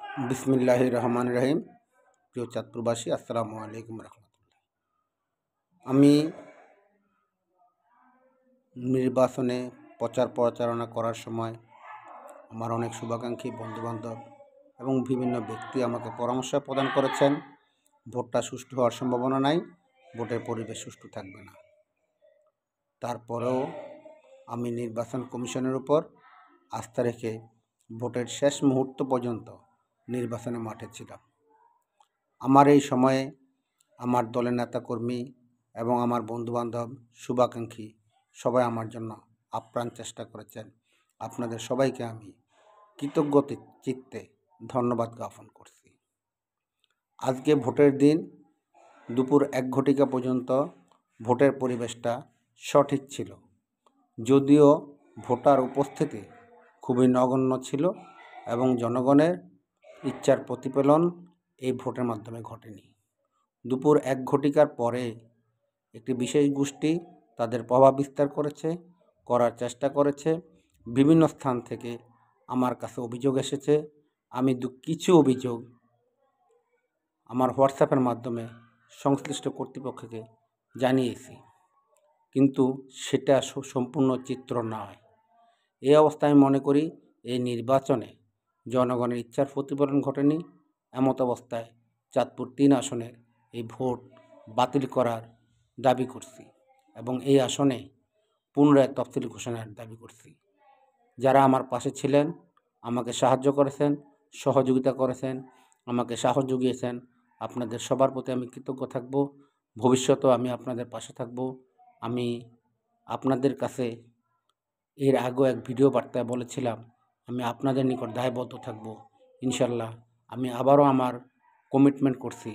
বিসমিল্লাহির রহমানির রহিম। প্রিয় চাঁদপুরবাসী, আসসালামু আলাইকুম রহমতুল্লাহ। আমি নির্বাচনে প্রচারণা করার সময় আমার অনেক শুভাকাঙ্ক্ষী বন্ধুবান্ধব এবং বিভিন্ন ব্যক্তি আমাকে পরামর্শ প্রদান করেছেন, ভোটটা সুষ্ঠু হওয়ার সম্ভাবনা নাই, ভোটের পরিবেশ সুষ্ঠু থাকবে না। তারপরেও আমি নির্বাচন কমিশনের উপর আস্থা রেখে ভোটের শেষ মুহূর্ত পর্যন্ত নির্বাচনের মাঠে ছিলাম। আমার এই সময়ে আমার দলের নেতাকর্মী এবং আমার বন্ধুবান্ধব শুভাকাঙ্ক্ষী সবাই আমার জন্য আপ্রাণ চেষ্টা করেছেন। আপনাদের সবাইকে আমি কৃতজ্ঞ চিত্তে ধন্যবাদ জ্ঞাপন করছি। আজকে ভোটের দিন দুপুর 1 ঘটিকা পর্যন্ত ভোটের পরিবেশটা সঠিক ছিল, যদিও ভোটার উপস্থিতি খুবই নগণ্য ছিল এবং জনগণের ইচ্ছার প্রতিফলন এই ভোটের মাধ্যমে ঘটেনি। দুপুর 1 ঘটিকার পরে একটি বিশেষ গোষ্ঠী তাদের প্রভাব বিস্তার করার চেষ্টা করেছে। বিভিন্ন স্থান থেকে আমার কাছে অভিযোগ এসেছে। আমি কিছু অভিযোগ আমার হোয়াটসঅ্যাপের মাধ্যমে সংশ্লিষ্ট কর্তৃপক্ষকে জানিয়েছি, কিন্তু সেটা সম্পূর্ণ চিত্র নয়। এই অবস্থায় আমি মনে করি এই নির্বাচনে জনগণের ইচ্ছার প্রতিফলন ঘটেনি। এমত অবস্থায় চাঁদপুর 3 আসনের এই ভোট বাতিল করার দাবি করছি এবং এই আসনে পুনরায় তফসিল ঘোষণার দাবি করছি। যারা আমার পাশে ছিলেন, আমাকে সাহায্য করেছেন, সহযোগিতা করেছেন, আমাকে সাহস জুগিয়েছেন, আপনাদের সবার প্রতি আমি কৃতজ্ঞ থাকব। ভবিষ্যতেও আমি আপনাদের পাশে থাকব। আমি আপনাদের কাছে এর আগেও এক ভিডিও বার্তায় বলেছিলাম, আমি আপনাদের নিকট দায়বদ্ধ থাকব। ইনশাল্লাহ আমি আবারও আমার কমিটমেন্ট করছি,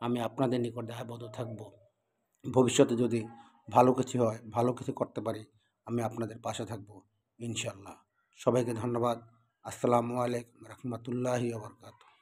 আমি আপনাদের নিকট দায়বদ্ধ থাকব। ভবিষ্যতে যদি ভালো কিছু হয়, ভালো কিছু করতে পারি, আমি আপনাদের পাশে থাকব ইনশাল্লাহ। সবাইকে ধন্যবাদ। আসসালামু আলাইকুম রহমতুল্লাহি ওয়া বারাকাতুহু।